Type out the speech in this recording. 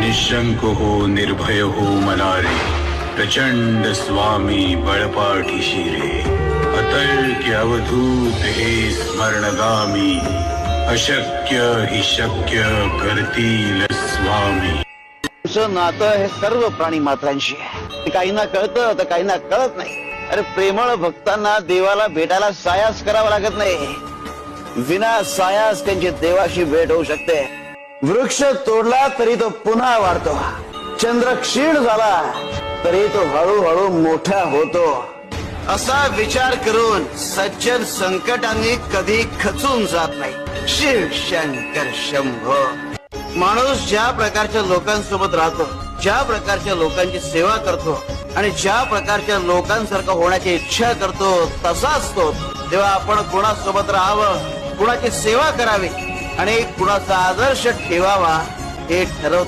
निशंक हो निर्भय हो मनारे, प्रचंड स्वामी बळपाठीशी रे, अतल के अवधूत हे स्मरणगामी, अशक्य हि शक्य करतील स्वामी. तुझं नातं हे सर्व प्राणी मात्रांशी आहे. ते काहींना कळतं तर काहींना कळत नाही. अरे प्रेमळ भक्तांना देवाला भेटायला सायास करावा लागत नाही. विना सायास त्यांची देवाशी भेट होऊ शकते. वृक्ष तोडला तरी तो पुन्हा वाढतो. चंद्र क्षीण झाला तरी तो हळूहळू मोठा होतो. असा विचार करून सज्जन संकटांनी कधी खचून जात नाही. शिव शंकर शंभो. माणूस ज्या प्रकारच्या लोकांसोबत राहतो, ज्या प्रकारच्या लोकांची सेवा करतो आणि ज्या प्रकारच्या लोकांसारखं होण्याची इच्छा करतो तसाच तो. तेव्हा आपण कुणासोबत राहावं, कुणाची सेवा करावी आणि कुणाचा आदर्श ठेवावा हे ठरवताना